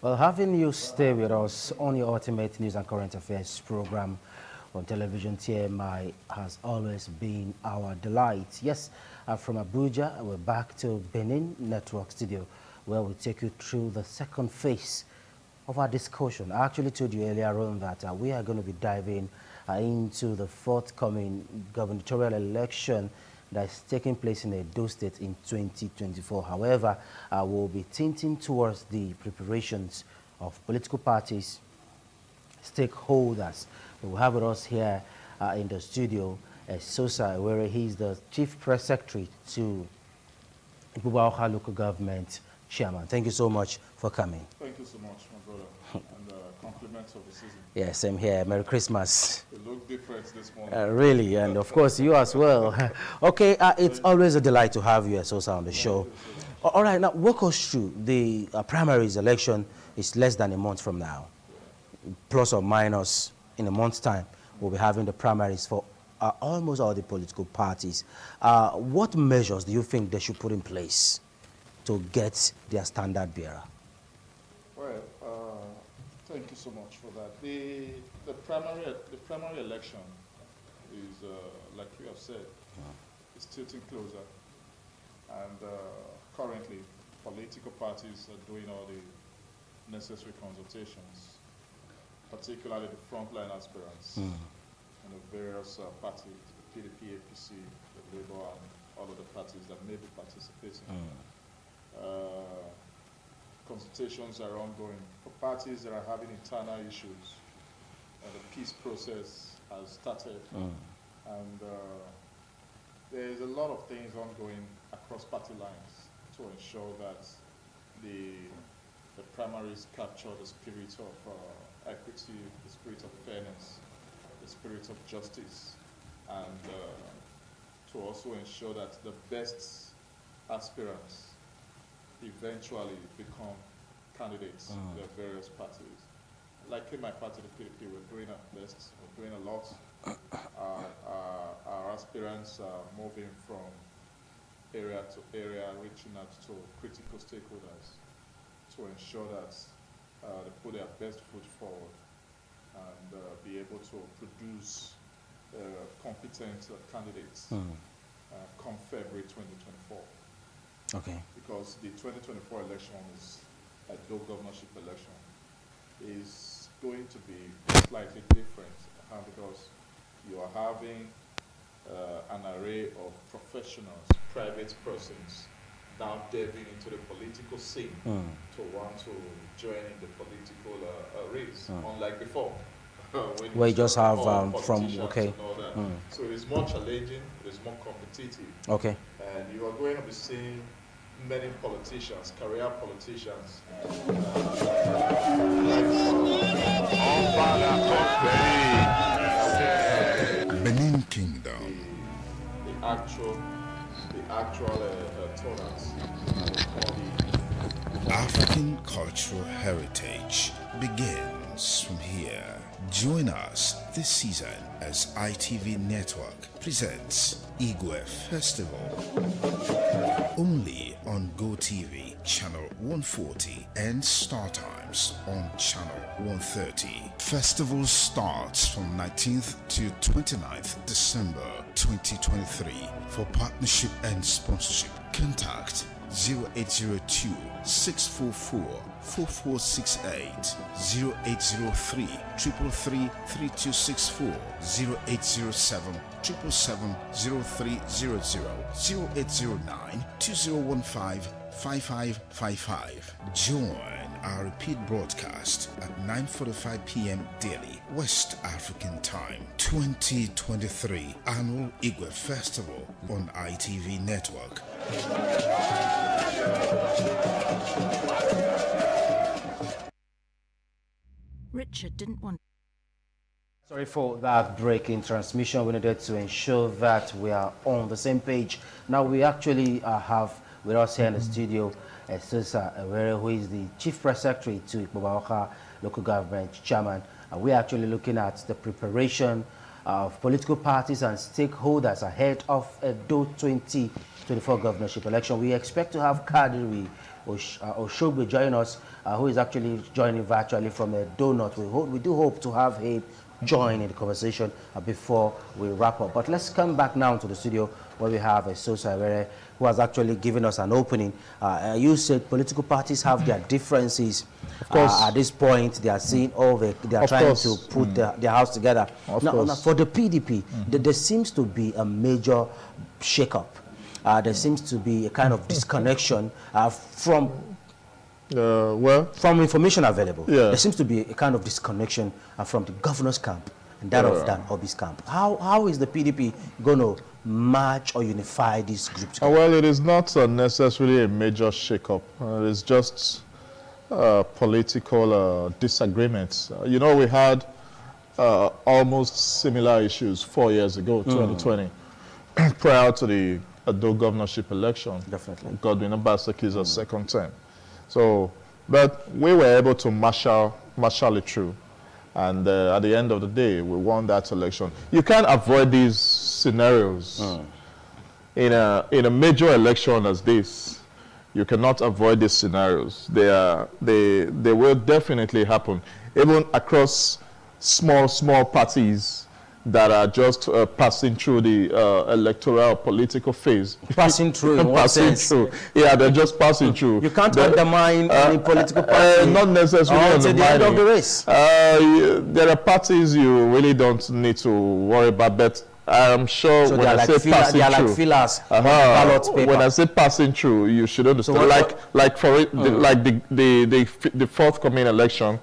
Well, having you stay with us on your ultimate news and current affairs program on television TMI has always been our delight. Yes, from Abuja, we're back to Benin Network Studio, where we take you through the second phase of our discussion. I actually told you earlier on that we are going to be diving into the forthcoming gubernatorial election that is taking place in Edo State in 2024. However, we'll be tinting towards the preparations of political parties, stakeholders. We have with us here in the studio Sosa, where he's the Chief Press Secretary to Ibuba Local Government Chairman. Thank you so much for coming. Thank you so much, my brother, and compliments of the season. Yeah, same here. Merry Christmas. You look different this morning. Really, and of course you as well. Okay, it's always a delight to have you, Sosa, on the show. All right, now walk us through the primaries election. Is less than a month from now, plus or minus in a month's time. We'll be having the primaries for almost all the political parties. What measures do you think they should put in place to get their standard bearer? Well, thank you so much for that. The primary election is, like you have said, is tilting closer, and currently political parties are doing all the necessary consultations, particularly the frontline aspirants and the various parties, the PDP, APC, the Labour, and all of the parties that may be participating. Consultations are ongoing for parties that are having internal issues. The peace process has started, and there is a lot of things ongoing across party lines to ensure that the primaries capture the spirit of equity, the spirit of fairness, the spirit of justice, and to also ensure that the best aspirants eventually become candidates in the various parties. Like in my party, the PDP, we're doing our best, we're doing a lot. Our aspirants are moving from area to area, reaching out to critical stakeholders to ensure that they put their best foot forward and be able to produce competent candidates come February 2024. Okay. Because the 2024 election is a dual governorship election is going to be slightly different because you are having an array of professionals, private persons now delving into the political scene to want to join in the political race, unlike before. Where you just have from, okay. So it is more challenging, it is more competitive. Okay. And you are going to be seeing many politicians, career politicians. Benin Kingdom. The actual toners. African cultural heritage begins from here. Join us this season as ITV Network presents Igwe Festival. Only on GoTV channel 140 and Star Times on channel 130. Festival starts from 19th to 29th December 2023. For partnership and sponsorship, contact 0802 644 4468, 0803 333 3264, 0807 777 0300, 0809 2015 5555. Join our repeat broadcast at 9:45 p.m. daily West African Time. 2023 Annual Igwe Festival on ITV Network. Richard didn't want. Sorry for that break in transmission. We needed to ensure that we are on the same page. Now we actually have with us here in the studio Sosa, who is the Chief Press Secretary to Ibuba Local Government Chairman. We're actually looking at the preparation of political parties and stakeholders ahead of Edo 2024 governorship election. We expect to have Kadiri Oshogbe join us, who is actually joining virtually from Edo North. We do hope to have him join in the conversation before we wrap up. But let's come back now to the studio where we have Sosa Were, who has actually given us an opening. You said political parties have their differences. Of course. At this point, they are seeing they are trying to put their house together. Now, for the PDP, there seems to be a major shake-up. There seems to be a kind of disconnection from information available. There seems to be a kind of disconnection from the governor's camp and that of Dan Obi's camp. How is the PDP going to merge or unify these groups? Well, it is not necessarily a major shake-up. It's just political disagreements. You know, we had almost similar issues 4 years ago, 2020, prior to the Edo governorship election. Definitely. Godwin Obaseki's second term. So, but we were able to marshal it through. And at the end of the day, we won that election. You can't avoid these scenarios. In a major election as this, you cannot avoid these scenarios. They will definitely happen, even across small parties that are just passing through the electoral political phase. Passing through, in what sense? Through. Yeah, they're just passing through. You can't undermine any political party. Not necessarily to the end of the race. There are parties you really don't need to worry about, but I'm sure so when I say passing through, like fillers, ballot paper. When I say passing through, you should understand. So like for it, like the forthcoming election.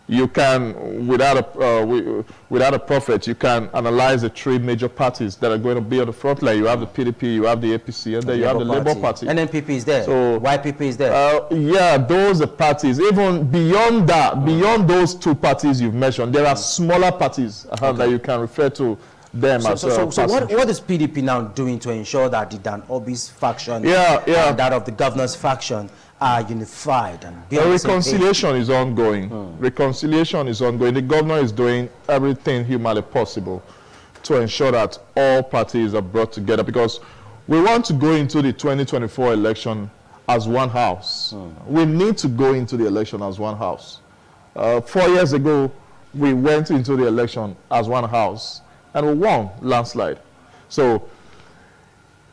You can, without a prophet, you can analyze the three major parties that are going to be on the front line. You have the PDP, you have the APC, and then you have the Labour Party. NNPP is there. So YPP is there. Yeah, those are parties. Even beyond that, beyond those two parties you've mentioned, there are smaller parties that you can refer to them as well. So what is PDP now doing to ensure that the Dan Obi's faction and that of the governor's faction are unified and built? Reconciliation is ongoing. Reconciliation is ongoing. The governor is doing everything humanly possible to ensure that all parties are brought together, because we want to go into the 2024 election as one house. We need to go into the election as one house. 4 years ago, we went into the election as one house and we won landslide. So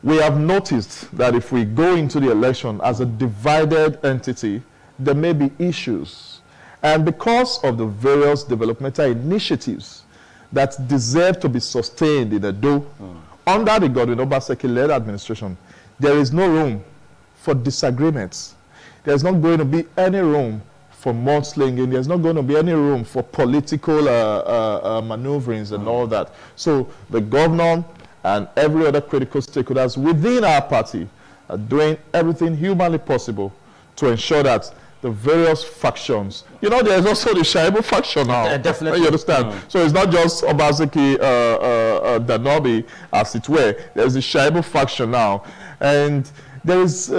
we have noticed that if we go into the election as a divided entity, there may be issues. And because of the various developmental initiatives that deserve to be sustained in Edo, under the Godwin Obaseki-led administration, there is no room for disagreements. There's not going to be any room for mudslinging. There's not going to be any room for political maneuverings and all that. So the governor and every other critical stakeholders within our party are doing everything humanly possible to ensure that the various factions, you know, there's also the Shaibu faction now. Definitely. You understand? So it's not just Obaseki Danobi, as it were. There's the Shaibu faction now. And there is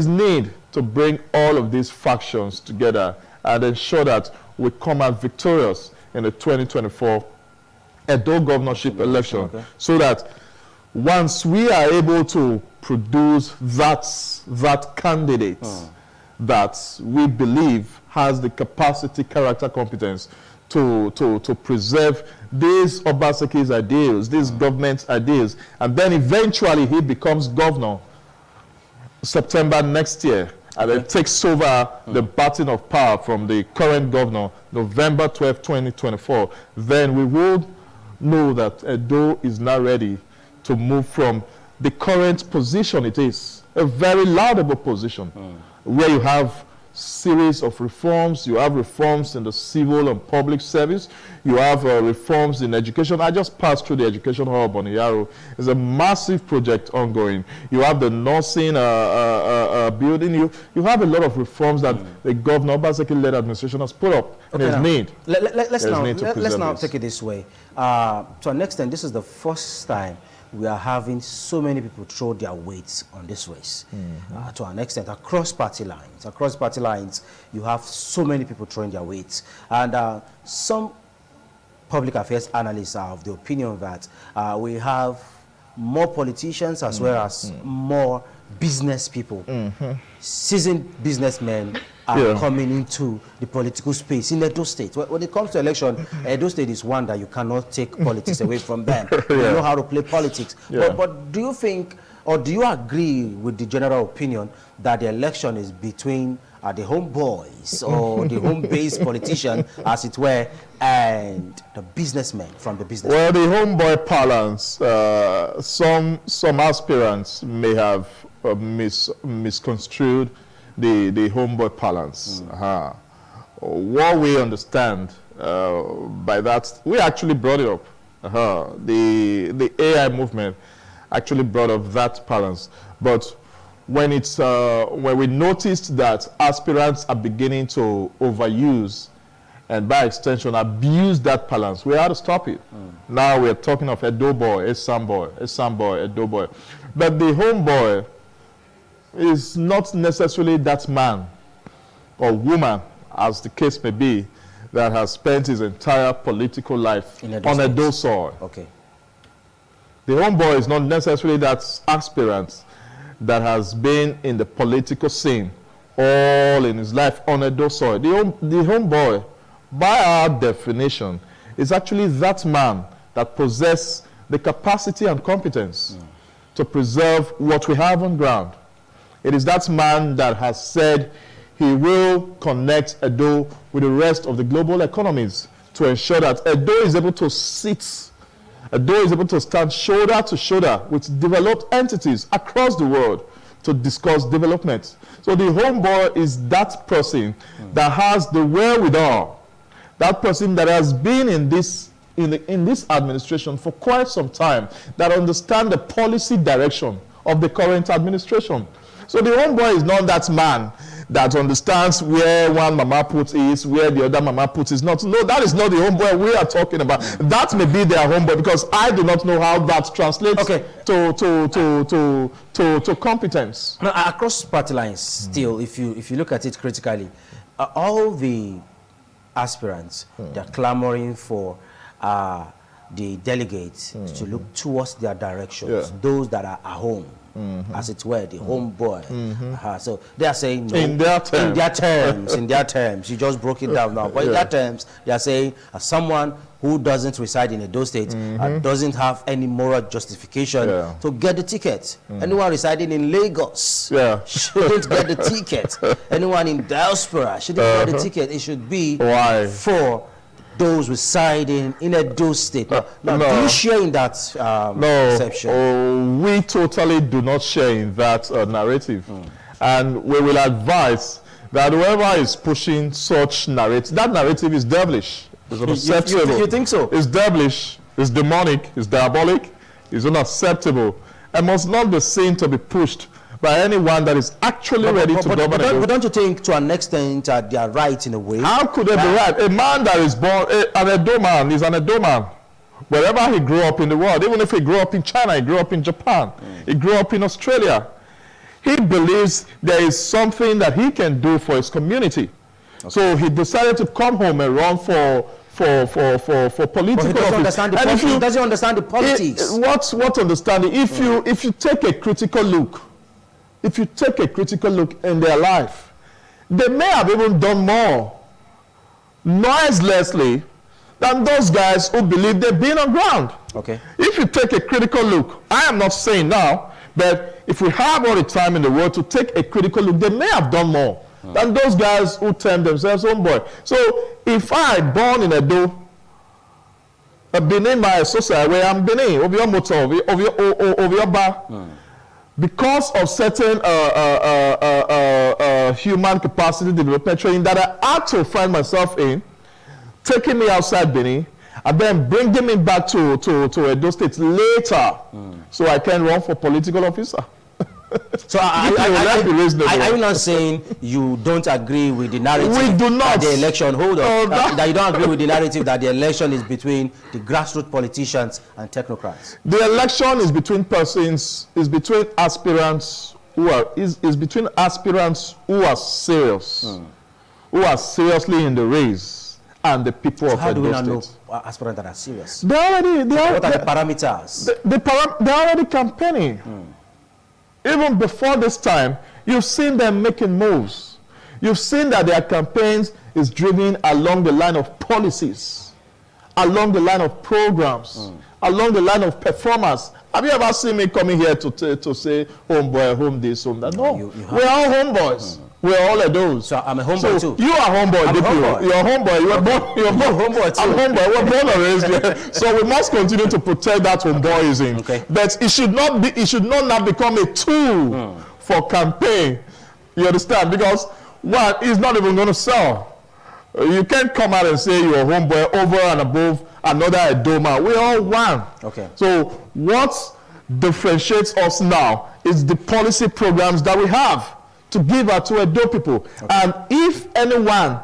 need to bring all of these factions together and ensure that we come out victorious in the 2024 Edo governorship election, so that once we are able to produce that candidate that we believe has the capacity, character, competence to preserve these Obaseki's ideals, these government's ideas, and then eventually he becomes governor September next year, and then takes over the baton of power from the current governor November 12, 2024, then we will know that Edo is now ready to move from the current position it is, a very laudable position, where you have series of reforms. You have reforms in the civil and public service. You have reforms in education. I just passed through the education hub on Yaro. It's a massive project ongoing. You have the nursing building. You have a lot of reforms that the governor Obaseki-led administration has put up. And there's need. Let's now take it this way. To an extent, this is the first time we are having so many people throw their weights on this race. To an extent, across party lines. Across party lines, you have so many people throwing their weights. And some public affairs analysts are of the opinion that we have more politicians as well as more business people. Seasoned businessmen are coming into the political space in Edo State. When it comes to election, Edo State is one that you cannot take politics away from them. They know how to play politics. But do you think, or do you agree with the general opinion that the election is between the homeboys or the home-based politician, as it were, and the businessmen from the business? Well, the homeboy parlance, some aspirants may have misconstrued the homeboy parlance. What we understand by that, we actually brought it up. The AI movement actually brought up that parlance. But when we noticed that aspirants are beginning to overuse and by extension abuse that balance, we had to stop it. Now we're talking of Edo boy, Esam boy, Edo boy. But the homeboy is not necessarily that man or woman, as the case may be, that has spent his entire political life on Edo soil. Okay. The homeboy is not necessarily that aspirant that has been in the political scene all in his life on Edo soil. The homeboy, by our definition, is actually that man that possesses the capacity and competence to preserve what we have on ground. It is that man that has said he will connect Edo with the rest of the global economies to ensure that Edo is able to Edo is able to stand shoulder to shoulder with developed entities across the world to discuss development. So the homeboy is that person that has the wherewithal, that person that has been in this administration for quite some time, that understands the policy direction of the current administration. So the homeboy is not that man that understands where one mama put is, where the other mama put is not. No, that is not the homeboy we are talking about. That may be their homeboy, because I do not know how that translates to competence. Now, across party lines, still, if you look at it critically, all the aspirants, they're clamoring for the delegates to look towards their directions, those that are at home. As it were, the homeboy. So they are saying no, in their terms. You just broke it down now. But in their terms, they are saying as someone who doesn't reside in Edo State doesn't have any moral justification to get the ticket. Anyone residing in Lagos shouldn't get the ticket. Anyone in diaspora shouldn't get the ticket. It should be for those residing in Edo State. Now, do you share in that perception? We totally do not share in that narrative. And we will advise that whoever is pushing such narrative, that narrative is devilish. It's unacceptable. You think so? It's devilish, it's demonic, it's diabolic, it's unacceptable, and must not be seen to be pushed by anyone that is actually ready to govern. But don't you think, to an extent, they are right in a way? How could they be right? A man that is born, an Edo man, is an Edo man. Wherever he grew up in the world, even if he grew up in China, he grew up in Japan, he grew up in Australia, he believes there is something that he can do for his community. So he decided to come home and run for political office. He doesn't understand the politics. What understanding? If you take a critical look, in their life, they may have even done more noiselessly than those guys who believe they've been on ground. Okay. If you take a critical look, I am not saying now, but if we have all the time in the world to take a critical look, they may have done more than those guys who term themselves homeboy. So if I born in Edo, Benin my society where I'm Benin, of your motor, of your bar, because of certain human capacity development training that I had to find myself in, taking me outside Benin, and then bringing me back to Edo State later, so I can run for political officer. So are you not saying you don't agree with the narrative that the election, that you don't agree with the narrative that the election is between the grassroots politicians and technocrats? The election is between between aspirants who are serious, who are seriously in the race, and the people of how do we Edo now State. know aspirants that are serious? What are the parameters? They're already campaigning. Even before this time, you've seen them making moves. You've seen that their campaigns is driven along the line of policies, along the line of programs, along the line of performance. Have you ever seen me coming here to say, homeboy, home this, home that? No, we're all homeboys. We're all of those. So I'm a homeboy too. You are homeboy, homeboy. You're a homeboy. You're born. You're homeboy too. I'm homeboy. We're born and raised here. So we must continue to protect that homeboyism. Okay. But it should not be. It should not now become a tool for campaign. You understand? Because one is not even going to sell. You can't come out and say you're a homeboy over and above another Edoma. We're all one. Okay. So what differentiates us now is the policy programs that we have to give out to Edo people. Okay. And if anyone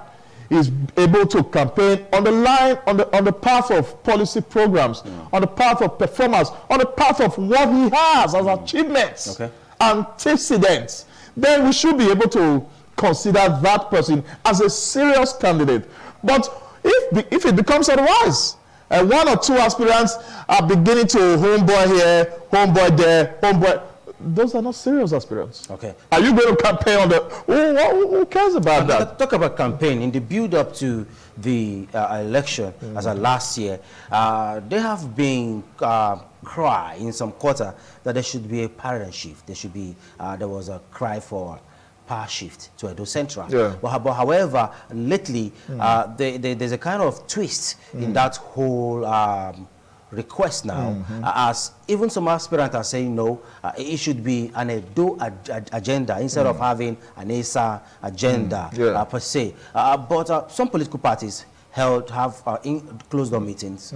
is able to campaign on the line, on the path of policy programs, on the path of performance, on the path of what he has as achievements, antecedents, then we should be able to consider that person as a serious candidate. But if it becomes otherwise, one or two aspirants are beginning to homeboy here, homeboy there, homeboy. Those are not serious aspirants. Okay. Are you going to campaign on the... Who cares about that? Talk about campaign. In the build-up to the election, as of last year, there have been cry in some quarter that there should be a paradigm shift. There should be... there was a cry for power shift to Edo Central. Yeah. But however, lately, there's a kind of twist in that whole... request now, as even some aspirants are saying no, it should be an Edo agenda instead of having an ESA agenda per se. But some political parties have closed-door meetings,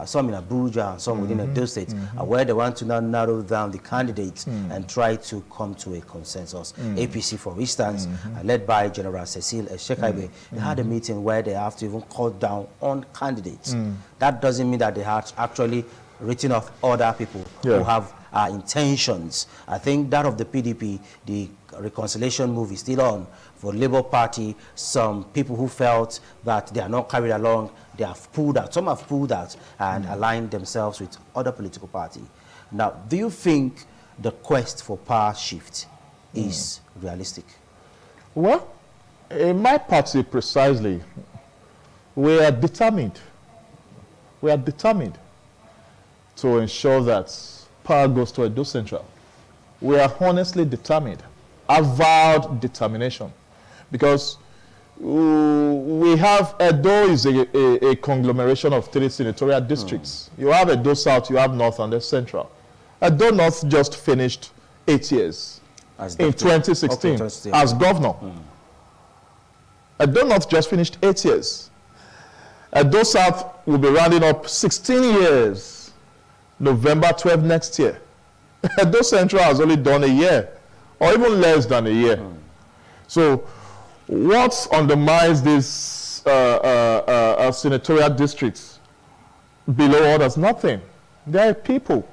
some in Abuja and some within Edo State, where they want to now narrow down the candidates and try to come to a consensus. APC, for instance, led by General Cecil Eshekaibe, they had a meeting where they have to even cut down on candidates. That doesn't mean that they have actually written off other people who have intentions. I think that of the PDP, the reconciliation move is still on. For Labour Party, some people who felt that they are not carried along, they have pulled out. Some have pulled out and aligned themselves with other political parties. Now, do you think the quest for power shift is realistic? Well, in my party precisely, we are determined. We are determined to ensure that power goes to Edo Central. We are honestly determined, avowed determination. Because we have, Edo is a conglomeration of 3 senatorial districts. You have Edo South, you have North, and then Central. Edo North just finished 8 years in 2016 as governor. Edo North just finished 8 years. Edo South will be rounding up 16 years, November 12 next year. Edo Central has only done a year, or even less than a year. So, what undermines these senatorial districts below others? Nothing. They are people.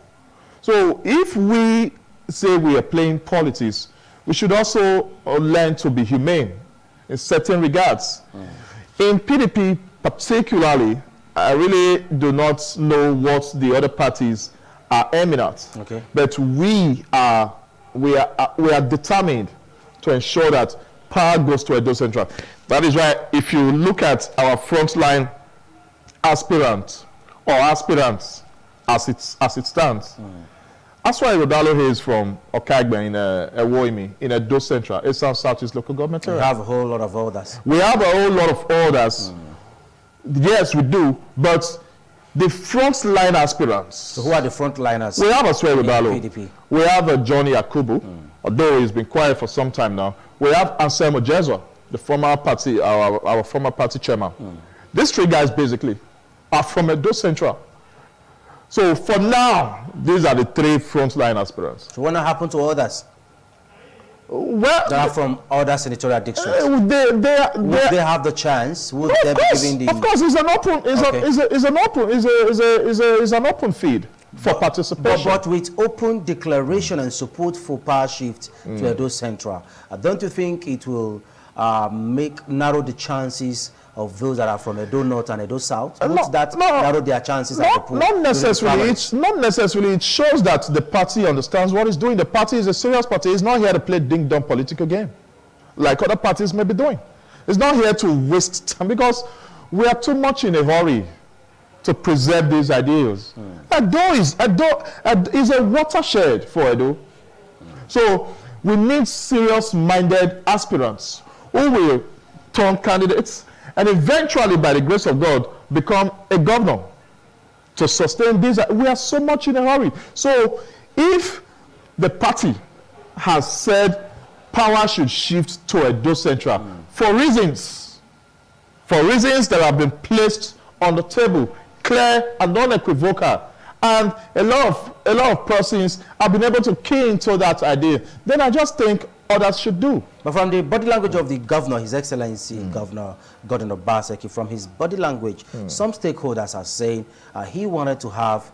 So if we say we are playing politics, we should also learn to be humane in certain regards. In PDP particularly, I really do not know what the other parties are aiming at. Okay. But we are determined to ensure that power goes to Edo Central. That is why if you look at our frontline aspirants as it stands, that's why Rodalo is from Okagbe in Ewoimi, in Edo Central, Eastern Southeast local government area. We have a whole lot of orders. We have a whole lot of orders. Yes, we do, but the frontline aspirants. So who are the frontliners? We have Aswe Rodalo. We have Johnny Akubu, although he's been quiet for some time now. We have Anselmo Jezwa, the former party, our former party chairman. These 3 guys basically are from Edo Central. So for now, these are the 3 frontline aspirants. So what will happen to others? Well, they are from other senatorial districts. Would they have the chance? Would they be given the? Of course, it's an open feed for participation. But with open declaration and support for power shift to Edo Central, don't you think it will narrow the chances of those that are from Edo North and Edo South? Would that narrow their chances at the poll? Not necessarily. It's not necessarily. It shows that the party understands what it's doing. The party is a serious party. It's not here to play ding-dong political game like other parties may be doing. It's not here to waste time because we are too much in a hurry to preserve these ideals. Edo is a watershed for Edo. So we need serious-minded aspirants who will turn candidates and eventually, by the grace of God, become a governor to sustain this. We are so much in a hurry. So if the party has said power should shift to Edo Central for reasons that have been placed on the table, clear and unequivocal, and a lot of persons have been able to key into that idea, then I just think others should do. But from the body language of the governor, His Excellency Governor Gordon Obaseki, from his body language, some stakeholders are saying he wanted to have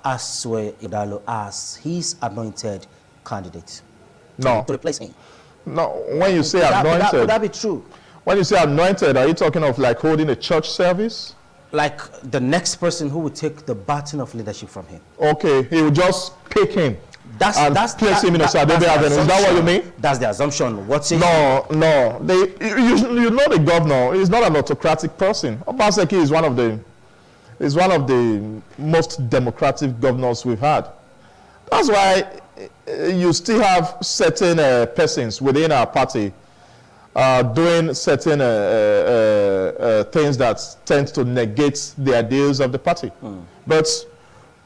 Asue Idalo as his anointed candidate. No. To replace him. No, when you say anointed... Would that be true? When you say anointed, are you talking of like holding a church service? Like the next person who would take the baton of leadership from him. Okay, he will just pick him and place him in a Sadebe Avenue. Is that what you mean? That's the assumption. What's it? No. You know the governor is not an autocratic person. Obaseki is one of the most democratic governors we've had. That's why you still have certain persons within our party doing certain things that tend to negate the ideals of the party. But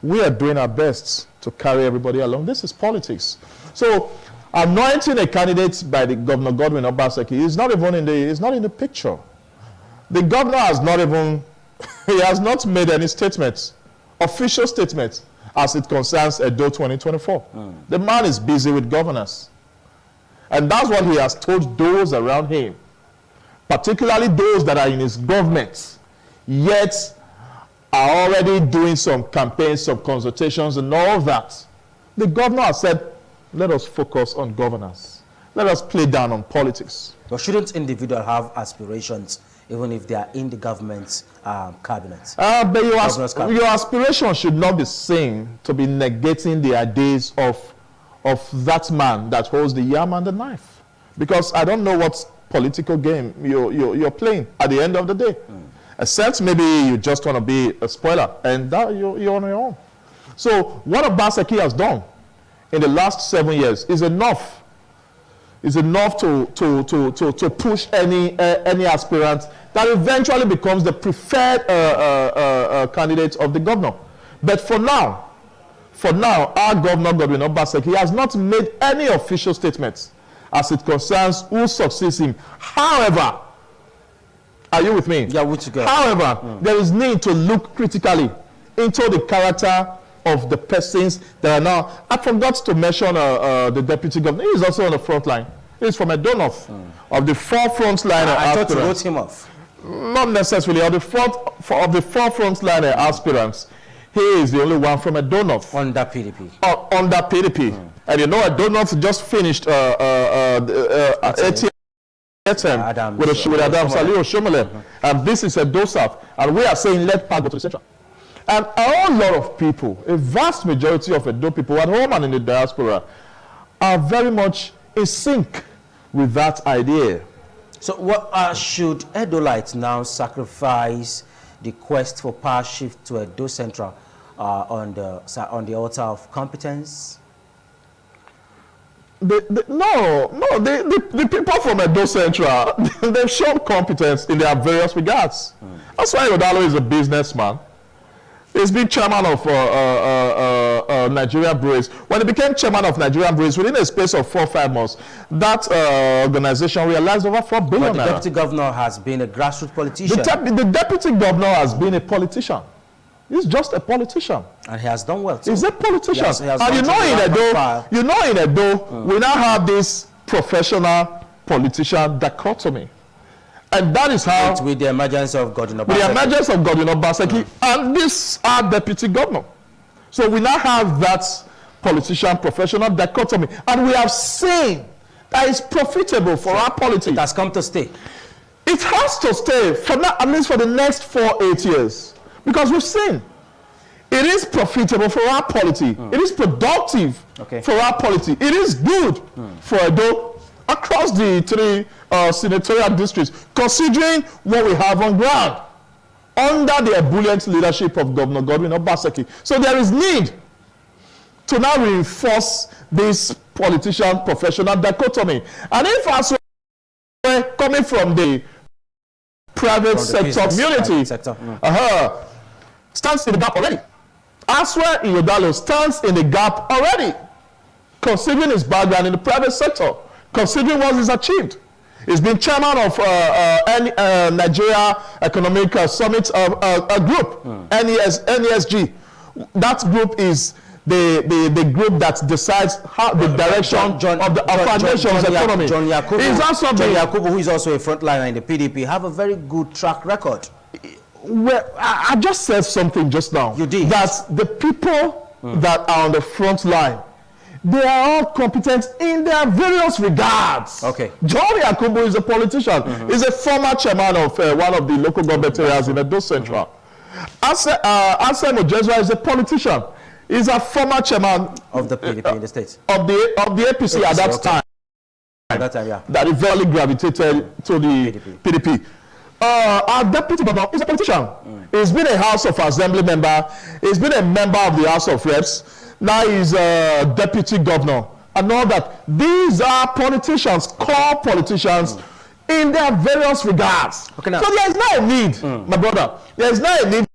we are doing our best to carry everybody along. This is politics. So anointing a candidate by the Governor Godwin Obaseki is not even in the picture. The governor has not even he has not made any statements, official statements, as it concerns Edo 2024. The man is busy with governance. And that's what he has told those around him, particularly those that are in his government, yet are already doing some campaigns, some consultations and all of that. The governor has said, let us focus on governance. Let us play down on politics. But shouldn't individuals have aspirations even if they are in the government's cabinet? But your aspiration should not be seen to be negating the ideas of that man that holds the yam and the knife. Because I don't know what political game you're playing at the end of the day. Except maybe you just want to be a spoiler, and that you're on your own. So what Obaseki has done in the last 7 years is enough to push any aspirant that eventually becomes the preferred candidate of the governor. But for now, our Governor Godwin Obaseki has not made any official statements as it concerns who succeeds him. However, are you with me? Yeah, with you guys. However, there is need to look critically into the character of the persons that are now. I forgot to mention the deputy governor. He is also on the front line. He is from Edo North, of the four front line I aspirants. thought you wrote him off. Not necessarily. Of the four front line aspirants, he is the only one from Edo North. Under PDP. Under PDP. And you know, Edo North just finished ATM with Adam Salih Oshomole. And this is Edo South. And we are saying, let power go to the central. And a whole lot of people, a vast majority of Edo people at home and in the diaspora, are very much in sync with that idea. So what should Edolites now sacrifice the quest for power shift to Edo Central on the altar of competence? The people from Edo Central, they've shown competence in their various regards. That's why Odalo is a businessman. He's been chairman of Nigerian Breweries. When he became chairman of Nigerian Breweries, within a space of 4 or 5 months, that organization realized over 4 billion. But the deputy governor has been a grassroots politician. The deputy governor has been a politician. He's just a politician. And he has done well too. He's a politician. He has and in Edo, we now have this professional politician dichotomy. And that is how... With the emergence of Godwin Obaseki. With the emergence of Godwin Obaseki and this our deputy governor. So we now have that politician professional dichotomy. And we have seen that it's profitable for our politics. It has come to stay. It has has to stay for now, at least for the next 8 years, because we've seen it is profitable for our polity. It is productive for our polity. It is good for Edo across the 3 senatorial districts, considering what we have on ground under the ebullient leadership of Governor Godwin Obaseki. So there is need to now reinforce this politician-professional dichotomy. And if as we're coming from the private sector community, stands in the gap already. Aswa Iyodalo stands in the gap already, considering his background in the private sector, considering what he's achieved. He's been chairman of Nigeria Economic Summit group, NESG. That group is the group that decides how the direction of our nation's economy. John Yakubu, who is also a frontliner in the PDP, have a very good track record. Well, I just said something just now. You did. That the people that are on the front line, they are all competent in their various regards. Okay. John Yakubu is a politician. He's a former chairman of one of the local government areas in Edo Central. Ansem Ojezwa is a politician. He's a former chairman of the PDP in the States. Of the APC at that time. At that time, yeah. That he very gravitated to the PDP. Our deputy governor is a politician. He's been a House of Assembly member. He's been a member of the House of Reps. Now he's a deputy governor. And all that. These are politicians, core politicians, in their various regards. Okay, so there's no need, my brother, there's no need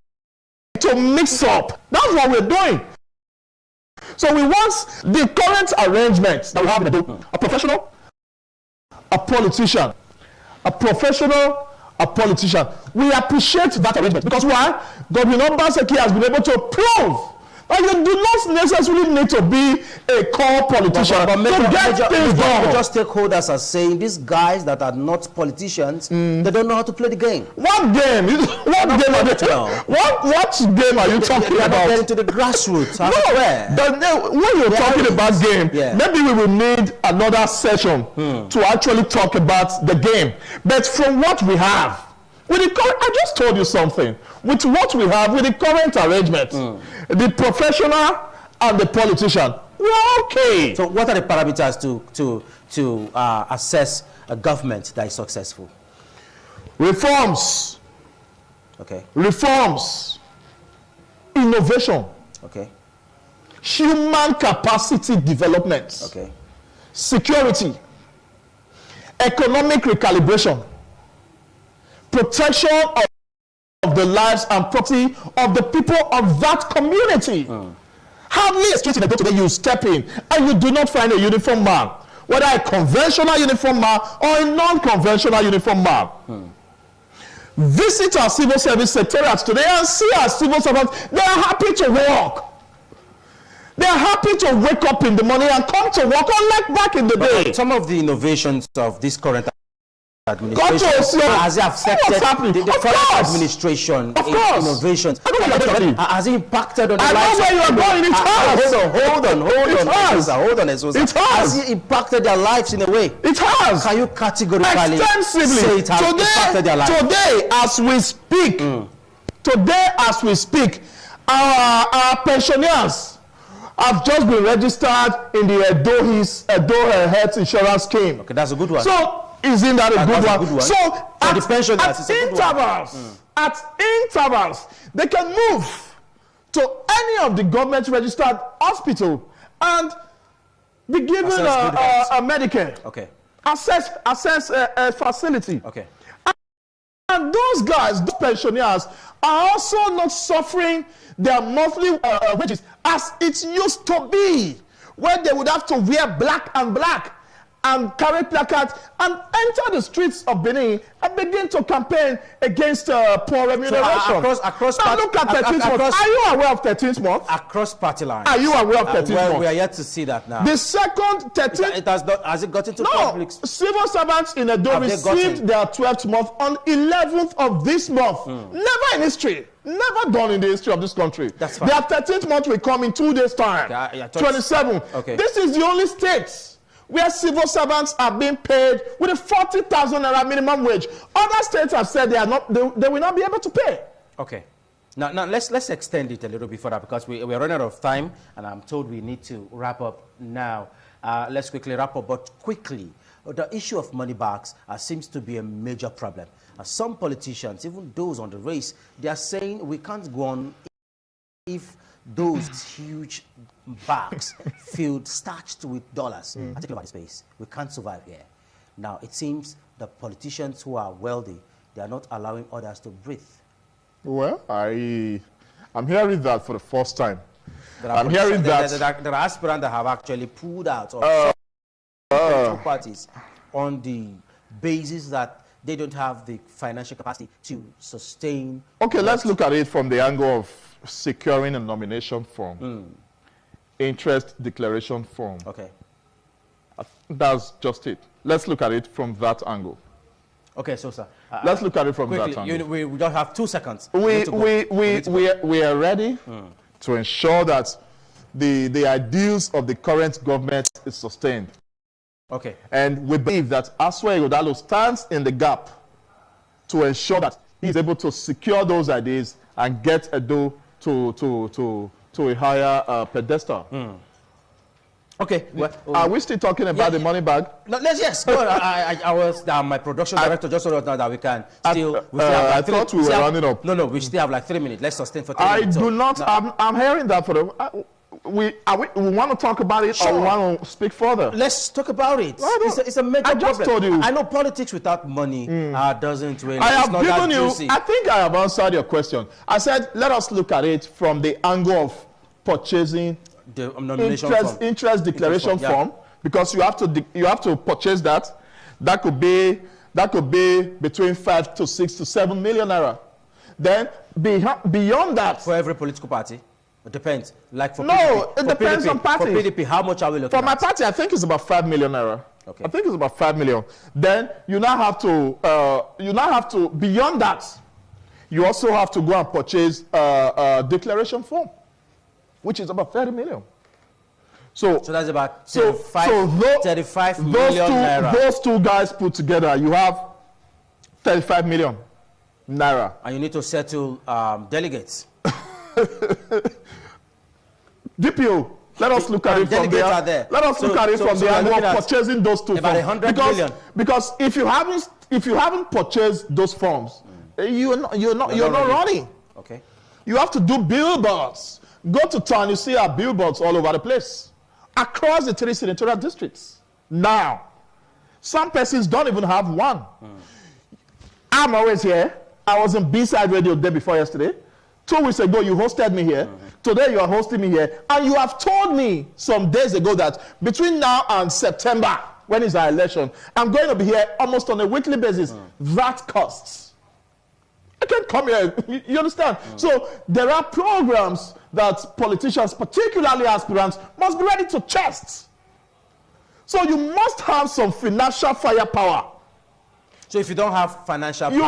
to mix up. That's what we're doing. So we want the current arrangements that we have in the a professional, a politician, a professional, a politician. We appreciate that arrangement because why? Godwin Obaseki has been able to prove that you do not necessarily need to be a core politician to get things done. Major stakeholders are saying these guys that are not politicians, they don't know how to play the game. What game? What game are you talking They are about? not getting to the grassroots. When you're talking about game, maybe we will need another session to actually talk about the game. But from what we have, with the current, I just told you something. With what we have, with the current arrangement, the professional and the politician, we're okay. So what are the parameters to assess a government that is successful? Reforms. Okay. Reforms. Innovation. Okay. Human capacity development. Okay. Security. Economic recalibration. Protection of the lives and property of the people of that community. Hardly a street in the day today you step in and you do not find a uniform man, whether a conventional uniform man or a non-conventional uniform man. Visit our civil service secretariats today and see our civil servants. They are happy to work. They are happy to wake up in the morning and come to work, unlike back in the day. Some of the innovations of this current administration has it affected the current administration innovations? Has it impacted on the lives? I know where you are going. It has. Hold on. Has it impacted their lives in a way? It has. Can you categorically extensively say it has impacted their lives? Today, as we speak, our pensioners have just been registered in the Edo Health Insurance Scheme. Okay, that's a good one. So, isn't that a good one? So, at intervals, they can move to any of the government-registered hospital and be given a Medicare. Okay. Access a facility. Okay. And those guys, those pensioners, are also not suffering their monthly wages as it used to be, where they would have to wear black and carry placards and enter the streets of Benin and begin to campaign against poor remuneration. So across now look at 13th month. Are you aware of 13th month? Across party lines. Are you aware of 13th month? We are yet to see that now. The second 13th... Has it gotten to public? Civil servants in Edo received their 12th month on 11th of this month. Never in history. Never done in the history of this country. That's fine. Their 13th month will come in 2 days' time. 27. Okay. This is the only state where civil servants are being paid with a 40,000 naira minimum wage. Other states have said they will not be able to pay. Okay. Now let's extend it a little bit further because we're running out of time, and I'm told we need to wrap up now. Let's quickly wrap up, but quickly. The issue of money bags seems to be a major problem. Some politicians, even those on the race, they are saying we can't go on if those huge bags filled, starched with dollars are taken over the space. We can't survive here. Now, it seems the politicians who are wealthy, they are not allowing others to breathe. Well, I'm hearing that for the first time. I'm hearing that. There are aspirants that have actually pulled out of political parties on the basis that they don't have the financial capacity to sustain. Okay, let's look at it from the angle of securing a nomination form, interest declaration form. Okay. That's just it. Let's look at it from that angle. Okay, so sir, let's look at it from quickly, that angle. We don't have 2 seconds. We are ready to ensure that the ideals of the current government is sustained. Okay. And we believe that Aswa Ighodalo stands in the gap to ensure that he is able to secure those ideas and get Edo to a higher pedestal. Okay. Well, are we still talking about the money bag? No, yes. Go on. I was my production director just told us now that we can still. I thought we were running up. No, we still have like 3 minutes. Let's sustain for 3 minutes. I do not. No. I'm hearing that for the. We want to talk about it, or we want to speak further? Let's talk about it. It's a major problem. I just told you. I know politics without money doesn't really. I have given you. I think I have answered your question. I said let us look at it from the angle of purchasing the nomination interest declaration form, because you have to purchase that. That could be between 5 to 6 to 7 million naira. Then beyond that, for every political party. It depends. Like for no, PDP, it depends on parties. For PDP, how much are we looking at? For my party, I think it's about 5 million naira. Okay. I think it's about 5 million. Then you now have to beyond that, you also have to go and purchase a declaration form, which is about 30 million. So that's about 35 million naira. Those two guys put together, you have 35 million naira. And you need to settle delegates. DPO, let us look at it from there. Let us look at it from the angle of purchasing those two forms. Because if you haven't purchased those forms, you're not running. Okay. You have to do billboards. Go to town, you see our billboards all over the place, across the 3 senatorial districts. Now, some persons don't even have one. I'm always here. I was in B-side radio the day before yesterday. 2 weeks ago, you hosted me here. Today, you are hosting me here. And you have told me some days ago that between now and September, when is our election, I'm going to be here almost on a weekly basis. That costs. I can't come here. You understand? So there are programs that politicians, particularly aspirants, must be ready to chest. So you must have some financial firepower. So if you don't have financial power, you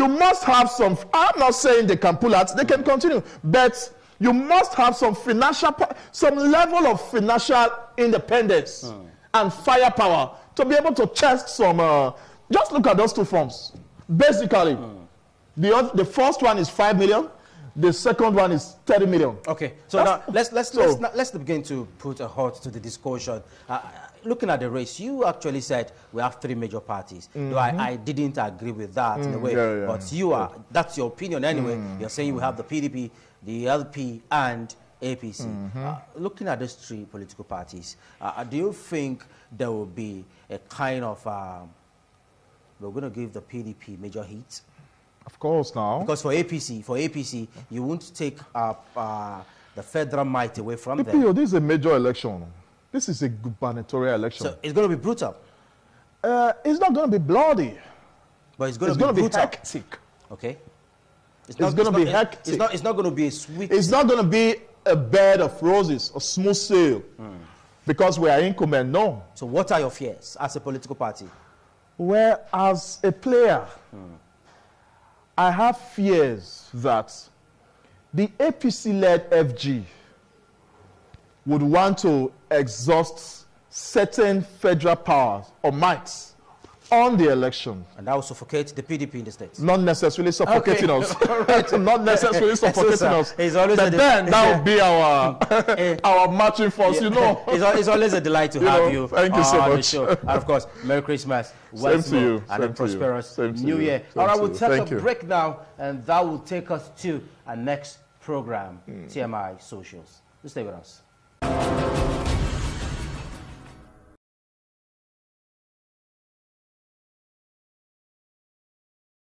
must have some. I'm not saying they can pull out, they can continue, but you must have some some level of financial independence and firepower to be able to chest some. Just look at those two forms. Basically, the first one is 5 million. The second one is 30 million. Okay, so now let's begin to put a halt to the discussion. Looking at the race, you actually said we have 3 major parties. Though I didn't agree with that in a way, but that's your opinion anyway. You're saying we have the PDP, the LP, and APC. Looking at these 3 political parties, do you think there will be a kind of we're going to give the PDP major heat? Of course, now. Because for APC, you won't take the federal might away from them. This is a major election. This is a gubernatorial election. So it's going to be brutal. It's not going to be bloody. But it's going to be brutal. Hectic. Okay. It's going to be hectic. It's not going to be a sweet. It's not going to be a bed of roses, a smooth sail. Because we are incumbent, no. So what are your fears as a political party? Well, as a player, I have fears that the APC-led FG would want to exhaust certain federal powers or mights on the election. And that will suffocate the PDP in the States. Not necessarily suffocating us. Right. Not necessarily suffocating us. It's always but then that will be our marching force, you know. It's always a delight to have you thank you so on much. the show. And of course, Merry Christmas, Same to you. and a prosperous New Year. Same All right, to we'll you. take Thank a you. break now, and that will take us to our next program, TMI Socials. Stay with us.